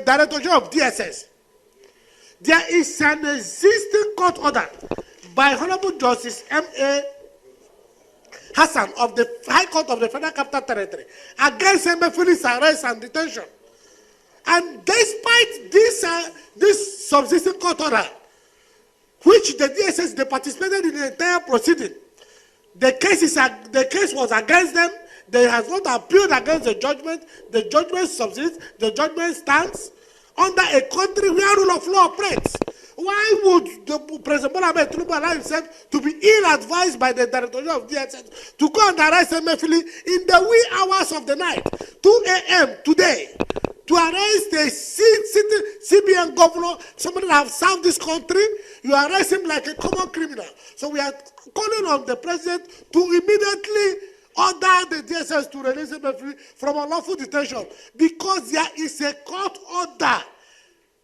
Director General of DSS. There is an existing court order by Honorable Justice M.A. Hassan of the High Court of the Federal Capital Territory against Emefiele's arrest and detention. And despite this subsisting court order, which the DSS, they participated in the entire proceeding, the case was against them. They have not appealed against the judgment. The judgment subsists. The judgment stands under a country where rule of law operates. Why would the President Bola Ahmed Tinubu allow himself to be ill-advised by the Director General of DSS to go and arrest Emefiele in the wee hours of the night, 2 a.m. today, to arrest a CBN governor, somebody that has served this country? You arrest him like a common criminal. So we are calling on the President to immediately order the DSS to release Emefiele from unlawful detention, because there is a court order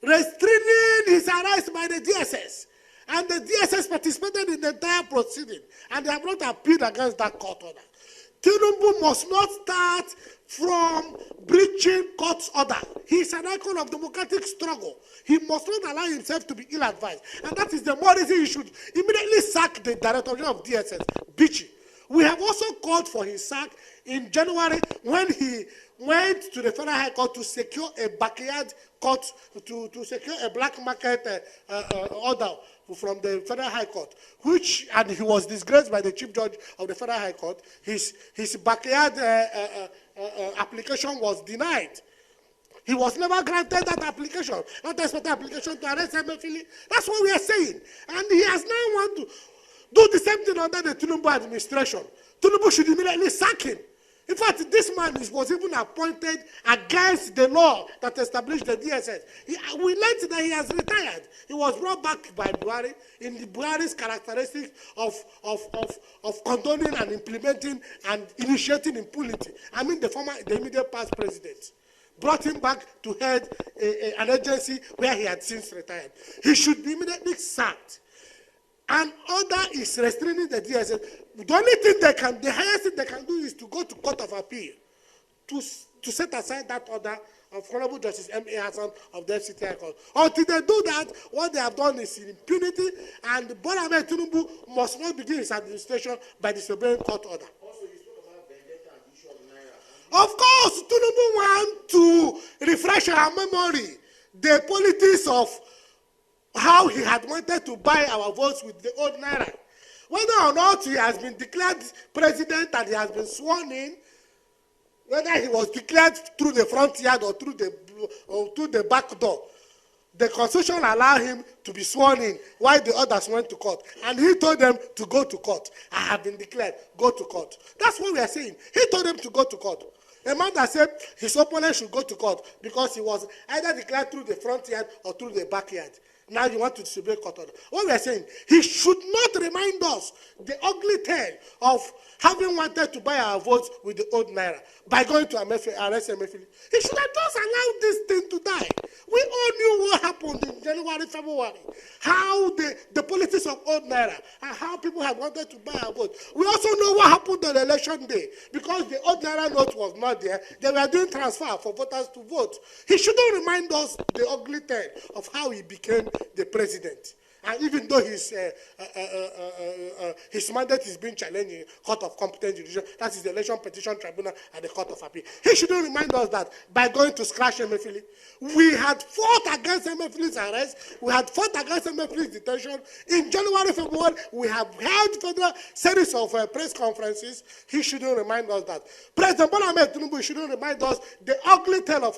restraining his arrest by the DSS. And the DSS participated in the entire proceeding, and they have not appealed against that court order. Tinubu must not start from breaching court order. He is an icon of democratic struggle. He must not allow himself to be ill-advised. And that is the more reason he should immediately sack the Director General of DSS, Bichi. We have also called for his sack in January when he went to the Federal High Court to secure a backyard court, to secure a black market order from the Federal High Court, and he was disgraced by the Chief Judge of the Federal High Court. His backyard application was denied. He was never granted that application, not a special application to arrest Emefiele. That's what we are saying. And he has now want to do the same thing under the Tinubu administration. Tinubu should immediately sack him. In fact, this man was even appointed against the law that established the DSS. We learned that he has retired. He was brought back by Buhari in the Buhari's characteristics of condoning and implementing and initiating impunity. I mean, the immediate past president brought him back to head an agency where he had since retired. He should be immediately sacked. And order is restraining the DSS. The only thing the highest thing they can do is to go to Court of Appeal to set aside that order of Honorable Justice M.A. Hassan of the FCT High Court. Until they do that, what they have done is impunity, and Bola Ahmed Tinubu must not begin his administration by disobeying court order. Also, you spoke about vendetta and issue of Naira. Of course, Tinubu wants to refresh our memory, the politics of how he had wanted to buy our votes with the old Naira. Whether or not he has been declared president and he has been sworn in, whether he was declared through the front yard or through the back door, the constitution allowed him to be sworn in while the others went to court. And he told them to go to court. I have been declared, go to court. That's what we are saying. He told them to go to court. A man that said his opponent should go to court because he was either declared through the front yard or through the backyard. Now you want to disobey court order. What we are saying, he should not remind us the ugly tale of having wanted to buy our votes with the old Naira by going to arrest Emefiele. He should have just allowed this thing to die. We all knew what happened in January, February, how the politics of old Naira and how people had wanted to buy our votes. We also know what happened on election day because the old Naira note was not there. They were doing transfer for voters to vote. He shouldn't remind us the ugly tale of how he became the president. And even though his mandate is being challenged in Court of Competent Jurisdiction, that is the Election Petition Tribunal and the Court of Appeal, he shouldn't remind us that by going to scratch Emefiele, we had fought against Emefiele's arrest, we had fought against Emefiele's detention. In January, February, we have held federal series of press conferences. He shouldn't remind us that. President Bola Ahmed Tinubu shouldn't remind us the ugly tale of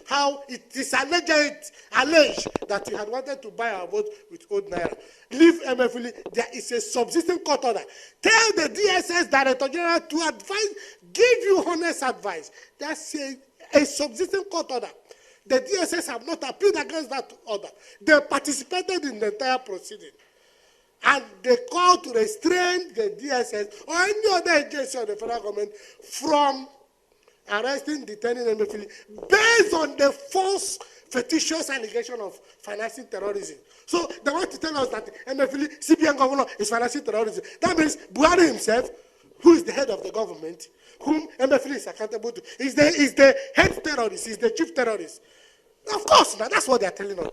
how it is alleged that he had wanted to buy our vote with old Naira. Leave Emefiele. There is a subsisting court order. Tell the DSS Director General to advise, give you honest advice. That's a subsisting court order. The DSS have not appealed against that order. They participated in the entire proceeding. And the court restrained the DSS or any other agency of the federal government from arresting, detaining Emefiele based on the false, fictitious allegation of financing terrorism. So they want to tell us that Emefiele, CBN governor, is financing terrorism. That means Buhari himself, who is the head of the government, whom Emefiele is accountable to, is the head terrorist, is the chief terrorist. Of course, now that's what they are telling us.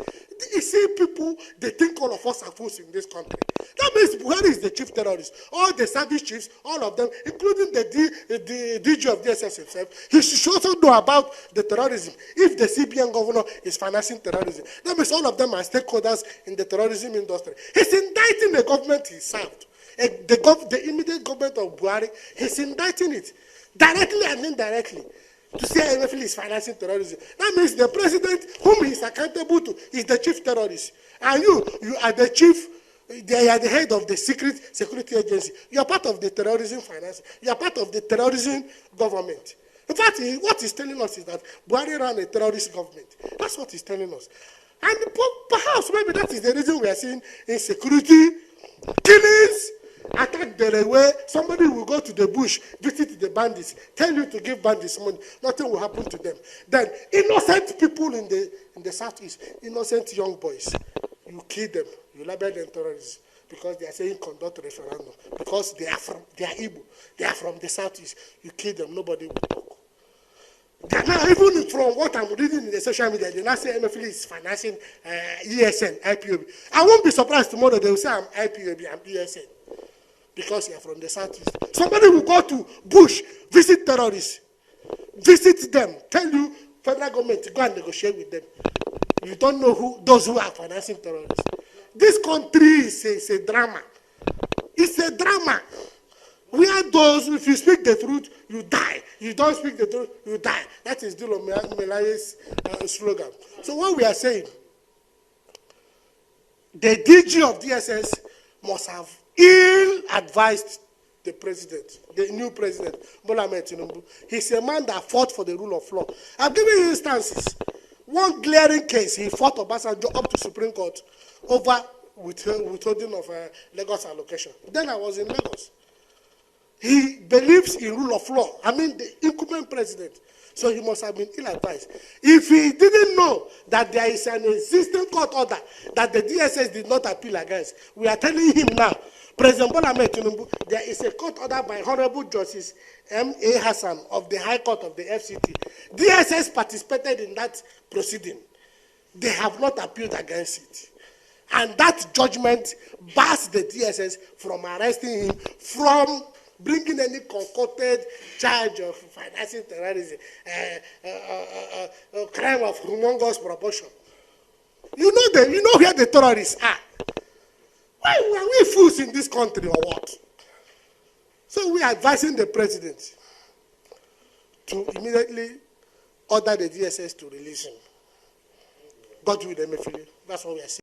You see, people, they think all of us are fools in this country. That means Buhari is the chief terrorist. All the service chiefs, all of them, including the DG of DSS himself, he should also know about the terrorism. If the CBN governor is financing terrorism, that means all of them are stakeholders in the terrorism industry. He's indicting the government he served. The immediate government of Buhari, he's indicting it directly and indirectly. To say Emefiele is financing terrorism. That means the president whom he is accountable to is the chief terrorist. And you are the chief, you are the head of the security agency. You are part of the terrorism finance. You are part of the terrorism government. In fact, what he's telling us is that Buhari ran a terrorist government. That's what he's telling us. And perhaps maybe that is the reason we are seeing insecurity, killings, attack the railway. Somebody will go to the bush, visit the bandits, tell you to give bandits money. Nothing will happen to them. Then innocent people in the southeast, innocent young boys, you kill them, you label them terrorists because they are saying conduct referendum. Because they are Igbo, they are from the southeast. You kill them, nobody will talk. They are now, even from what I'm reading in the social media, they now say Emefiele is financing ESN, IPOB. I won't be surprised tomorrow they will say I'm IPOB, I'm ESN. Because you are from the southeast. Somebody will go to bush, visit terrorists, visit them, tell you federal government to go and negotiate with them. You don't know those who are financing terrorists. This country is a drama. It's a drama. We are those, if you speak the truth, you die. You don't speak the truth, you die. That is Dilo Melaye's slogan. So what we are saying, the DG of DSS must have ill-advised the president, the new president, Bola Ahmed Tinubu. He's a man that fought for the rule of law. I've given you instances. One glaring case, he fought Obasanjo up to Supreme Court over withholding of Lagos allocation. Then I was in Lagos. He believes in rule of law. I mean, the incumbent president. So he must have been ill-advised. If he didn't know that there is an existing court order that the DSS did not appeal against, we are telling him now, President Bola Ahmed Tinubu, there is a court order by Honorable Justice M.A. Hassan of the High Court of the FCT. DSS participated in that proceeding. They have not appealed against it. And that judgment bars the DSS from arresting him, from bringing any concocted charge of financing terrorism, crime of humongous proportion. You know where the terrorists are. Why are we fools in this country or what? So we are advising the president to immediately order the DSS to release him. God with Emefiele. That's what we are saying.